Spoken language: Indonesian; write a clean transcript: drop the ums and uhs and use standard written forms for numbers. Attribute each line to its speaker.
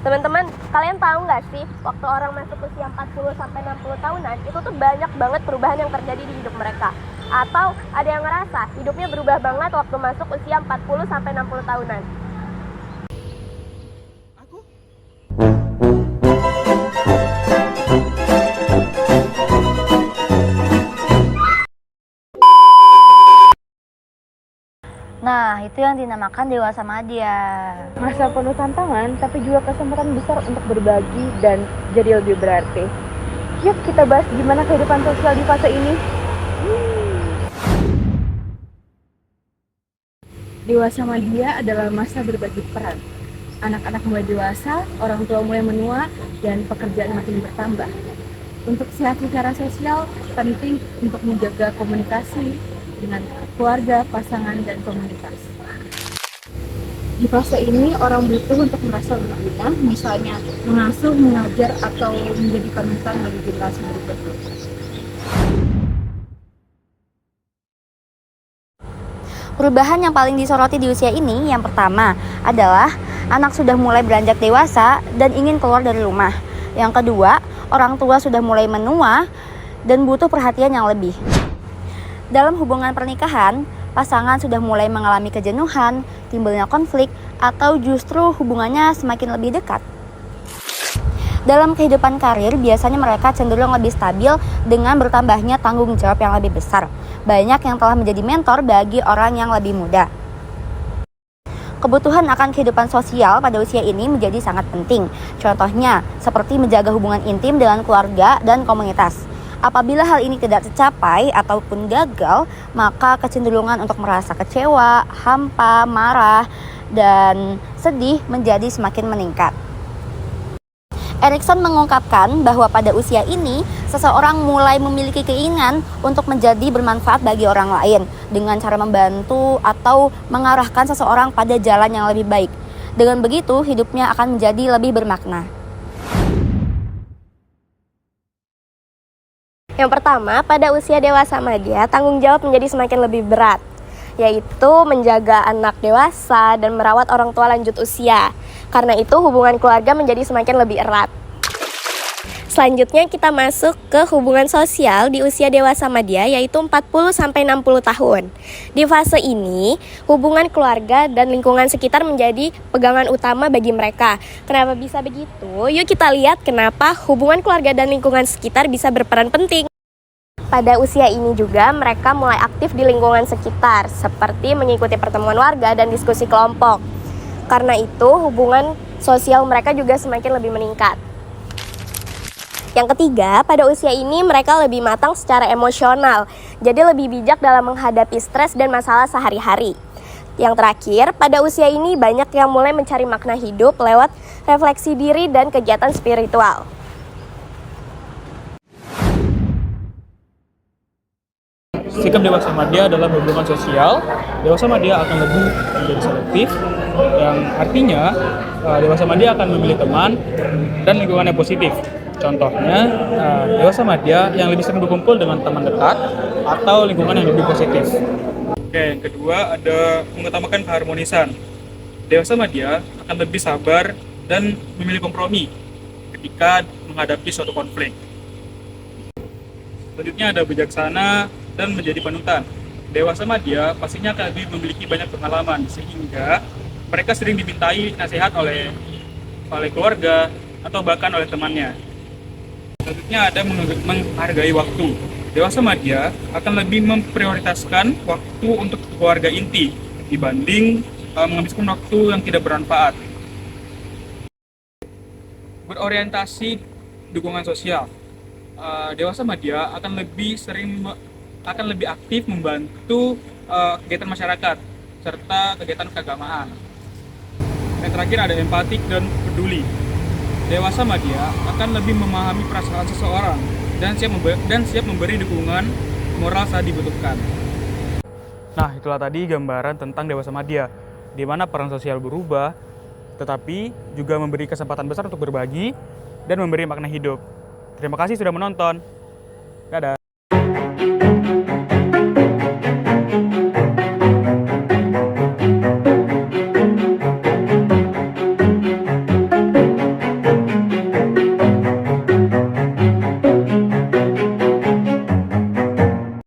Speaker 1: Teman-teman, kalian tahu nggak sih, waktu orang masuk usia 40-60 tahunan, itu tuh banyak banget perubahan yang terjadi di hidup mereka. Atau ada yang ngerasa hidupnya berubah banget waktu masuk usia 40-60 tahunan.
Speaker 2: Nah, itu yang dinamakan dewasa madya.
Speaker 3: Masa penuh tantangan, tapi juga kesempatan besar untuk berbagi dan jadi lebih berarti. Yuk kita bahas gimana kehidupan sosial di fase ini. Dewasa madya adalah masa berbagi peran. Anak-anak mulai dewasa, orang tua mulai menua, dan pekerjaan makin bertambah. Untuk sehat secara sosial, penting untuk menjaga komunikasi dengan keluarga, pasangan, dan komunitas. Di fase ini, orang butuh untuk merasa berguna, misalnya mengasuh, mengajar, atau menjadi panutan bagi generasi berikutnya.
Speaker 2: Perubahan yang paling disoroti di usia ini, yang pertama adalah anak sudah mulai beranjak dewasa dan ingin keluar dari rumah. Yang kedua, orang tua sudah mulai menua dan butuh perhatian yang lebih. Dalam hubungan pernikahan, pasangan sudah mulai mengalami kejenuhan, timbulnya konflik, atau justru hubungannya semakin lebih dekat. Dalam kehidupan karir, biasanya mereka cenderung lebih stabil dengan bertambahnya tanggung jawab yang lebih besar. Banyak yang telah menjadi mentor bagi orang yang lebih muda. Kebutuhan akan kehidupan sosial pada usia ini menjadi sangat penting. Contohnya, seperti menjaga hubungan intim dengan keluarga dan komunitas. Apabila hal ini tidak tercapai ataupun gagal, maka kecenderungan untuk merasa kecewa, hampa, marah, dan sedih menjadi semakin meningkat. Erikson mengungkapkan bahwa pada usia ini, seseorang mulai memiliki keinginan untuk menjadi bermanfaat bagi orang lain dengan cara membantu atau mengarahkan seseorang pada jalan yang lebih baik. Dengan begitu, hidupnya akan menjadi lebih bermakna.
Speaker 1: Yang pertama, pada usia dewasa madya, tanggung jawab menjadi semakin lebih berat, yaitu menjaga anak dewasa dan merawat orang tua lanjut usia. Karena itu, hubungan keluarga menjadi semakin lebih erat. Selanjutnya kita masuk ke hubungan sosial di usia dewasa madya, yaitu 40-60 tahun. Di fase ini, hubungan keluarga dan lingkungan sekitar menjadi pegangan utama bagi mereka. Kenapa bisa begitu? Yuk kita lihat kenapa hubungan keluarga dan lingkungan sekitar bisa berperan penting. Pada usia ini juga mereka mulai aktif di lingkungan sekitar, seperti mengikuti pertemuan warga dan diskusi kelompok. Karena itu, hubungan sosial mereka juga semakin lebih meningkat. Yang ketiga, pada usia ini mereka lebih matang secara emosional, jadi lebih bijak dalam menghadapi stres dan masalah sehari-hari. Yang terakhir, pada usia ini banyak yang mulai mencari makna hidup lewat refleksi diri dan kegiatan spiritual.
Speaker 4: Sikap dewasa madya dalam hubungan sosial, dewasa madya akan lebih menjadi selektif, yang artinya dewasa madya akan memilih teman dan lingkungan yang positif. Contohnya, dewasa madya yang lebih sering berkumpul dengan teman dekat atau lingkungan yang lebih positif. Oke, yang kedua ada mengutamakan keharmonisan. Dewasa madya akan lebih sabar dan memilih kompromi ketika menghadapi suatu konflik. Selanjutnya ada bijaksana dan menjadi panutan. Dewasa madya pastinya akan lebih memiliki banyak pengalaman sehingga mereka sering dimintai nasihat oleh keluarga atau bahkan oleh temannya. Selanjutnya ada menghargai waktu. Dewasa madya akan lebih memprioritaskan waktu untuk keluarga inti dibanding menghabiskan waktu yang tidak bermanfaat. Berorientasi dukungan sosial. Dewasa madya akan lebih aktif membantu kegiatan masyarakat serta kegiatan keagamaan. Yang terakhir ada empatik dan peduli. Dewasa madya akan lebih memahami perasaan seseorang dan siap memberi dukungan moral saat dibutuhkan. Nah, itulah tadi gambaran tentang dewasa madya, di mana peran sosial berubah, tetapi juga memberi kesempatan besar untuk berbagi dan memberi makna hidup. Terima kasih sudah menonton. Dadah.